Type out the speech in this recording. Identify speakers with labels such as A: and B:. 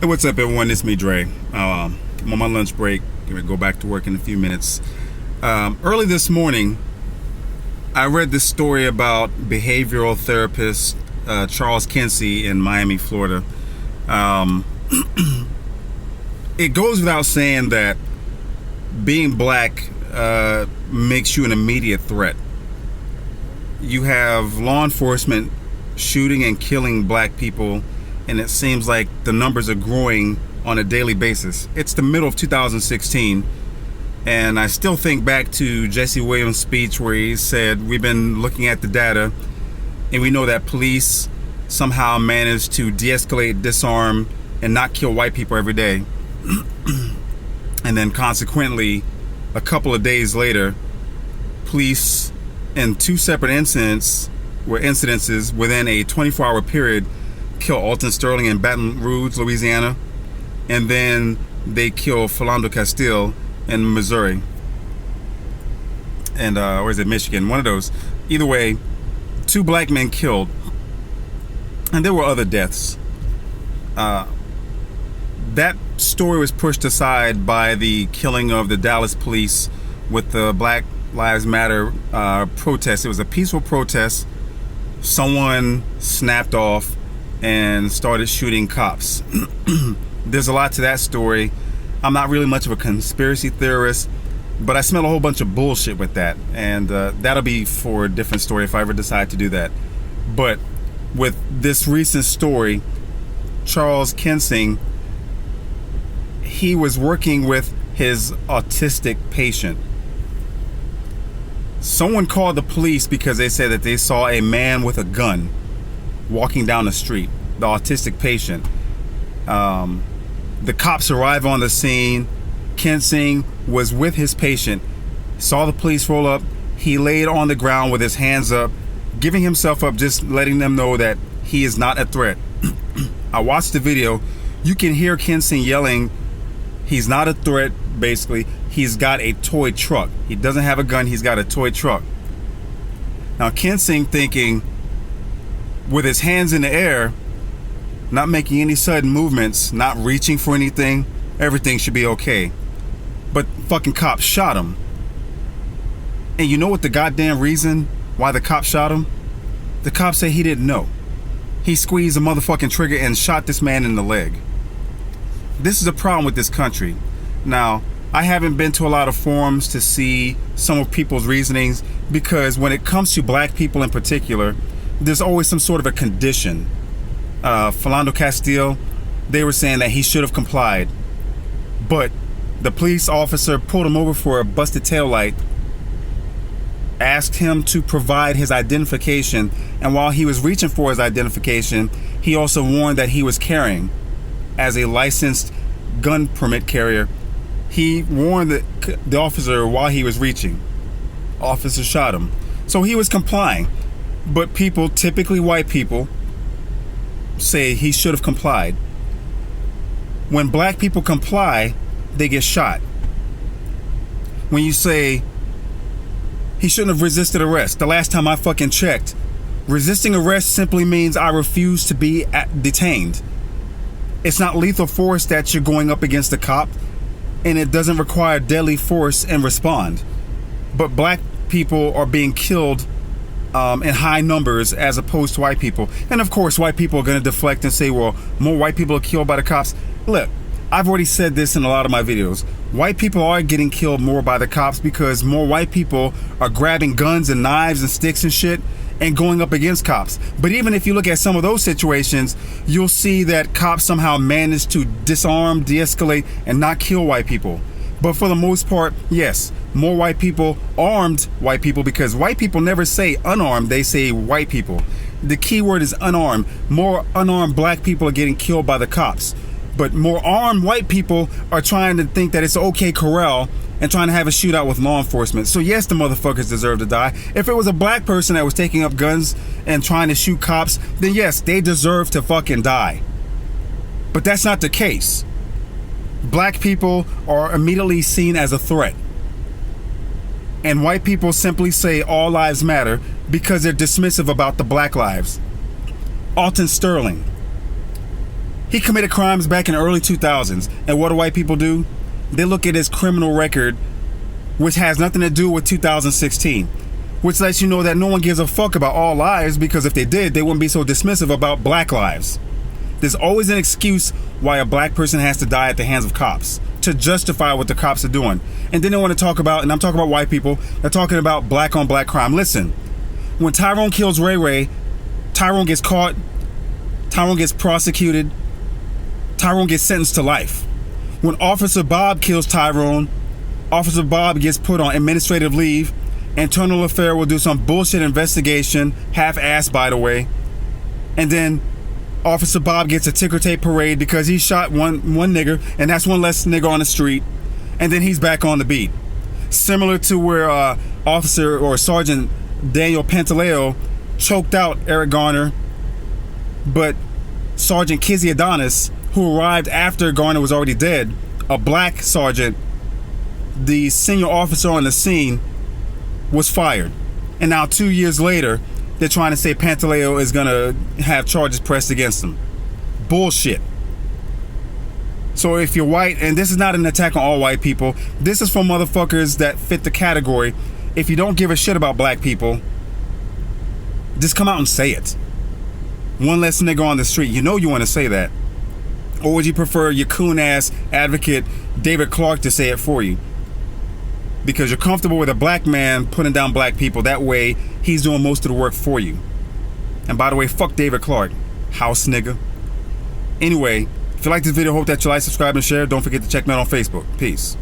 A: Hey, what's up, everyone? It's me, Dre. I'm on my lunch break. Gonna go back to work in a few minutes. Early this morning, I read this story about behavioral therapist Charles Kinsey in Miami, Florida. It goes without saying that being black makes you an immediate threat. You have law enforcement shooting and killing black people, and it seems like the numbers are growing on a daily basis. It's the middle of 2016, and I still think back to Jesse Williams' speech where he said, we've been looking at the data, and we know that police somehow manage to de-escalate, disarm, and not kill white people every day. And then consequently, a couple of days later, police in two separate incidences within a 24-hour period kill Alton Sterling in Baton Rouge, Louisiana, and then they kill Philando Castile in Missouri, and or is it Michigan? One of those. Either way, two black men killed, and there were other deaths. That story was pushed aside by the killing of the Dallas police with the Black Lives Matter protest. It was a peaceful protest. Someone snapped off and started shooting cops. There's a lot to that story. I'm not really much of a conspiracy theorist, but I smell a whole bunch of bullshit with that, and that'll be for a different story if I ever decide to do that. But with this recent story, Charles Kinsey, he was working with his autistic patient. Someone called the police because they said that they saw a man with a gun walking down the street, the autistic patient. The cops arrived on the scene. Kinsey was with his patient, saw the police roll up. He laid on the ground with his hands up, giving himself up, just letting them know that he is not a threat. I watched the video. You can hear Kinsey yelling, he's not a threat, basically. He's got a toy truck. He doesn't have a gun, he's got a toy truck. Now Kinsey thinking, with his hands in the air, not making any sudden movements, not reaching for anything, everything should be okay. But fucking cops shot him. And you know what the goddamn reason why the cops shot him? The cops say he didn't know. He squeezed a motherfucking trigger and shot this man in the leg. This is a problem with this country. Now, I haven't been to a lot of forums to see some of people's reasonings, because when it comes to black people in particular, there's always some sort of a condition. Philando Castile, they were saying that he should have complied, but the police officer pulled him over for a busted taillight, asked him to provide his identification, and while he was reaching for his identification, he also warned that he was carrying as a licensed gun permit carrier. He warned the officer while he was reaching. Officer shot him. So he was complying. But people, typically white people, say he should have complied. When black people comply, they get shot. When you say he shouldn't have resisted arrest, the last time I fucking checked, resisting arrest simply means I refuse to be detained. It's not lethal force that you're going up against a cop, and it doesn't require deadly force and respond. But black people are being killed in high numbers as opposed to white people. And of course, white people are going to deflect and say, well, more white people are killed by the cops. Look, I've already said this in a lot of my videos. White people are getting killed more by the cops because more white people are grabbing guns and knives and sticks and shit and going up against cops. But even if you look at some of those situations, you'll see that cops somehow manage to disarm, de-escalate, and not kill white people. But for the most part, yes, more white people, armed white people, because white people never say unarmed, they say white people. The key word is unarmed. More unarmed black people are getting killed by the cops. But more armed white people are trying to think that it's okay corral and trying to have a shootout with law enforcement. So yes, the motherfuckers deserve to die. If it was a black person that was taking up guns and trying to shoot cops, then yes, they deserve to fucking die. But that's not the case. Black people are immediately seen as a threat. And white people simply say all lives matter because they're dismissive about the black lives. Alton Sterling. He committed crimes back in the early 2000s. And what do white people do? They look at his criminal record, which has nothing to do with 2016. Which lets you know that no one gives a fuck about all lives, because if they did, they wouldn't be so dismissive about black lives. There's always an excuse why a black person has to die at the hands of cops to justify what the cops are doing. And then they want to talk about, and I'm talking about white people, they're talking about black on black crime. Listen, when Tyrone kills Ray Ray, Tyrone gets caught, Tyrone gets prosecuted, Tyrone gets sentenced to life. When Officer Bob kills Tyrone, Officer Bob gets put on administrative leave. Internal Affair will do some bullshit investigation, half-assed by the way, and then Officer Bob gets a ticker tape parade because he shot one nigger, and that's one less nigger on the street, and then he's back on the beat. Similar to where Officer or Sergeant Daniel Pantaleo choked out Eric Garner, but Sergeant Kinsey Adonis, who arrived after Garner was already dead, a black sergeant, the senior officer on the scene, was fired. And now 2 years later, they're trying to say Pantaleo is gonna have charges pressed against him. Bullshit. So if you're white, and this is not an attack on all white people, this is for motherfuckers that fit the category. If you don't give a shit about black people, just come out and say it. One less nigga on the street. You know you want to say that. Or would you prefer your coon-ass advocate David Clark to say it for you? Because you're comfortable with a black man putting down black people. That way, he's doing most of the work for you. And by the way, fuck David Clark. House nigga. Anyway, if you like this video, hope that you like, subscribe, and share. Don't forget to check me out on Facebook. Peace.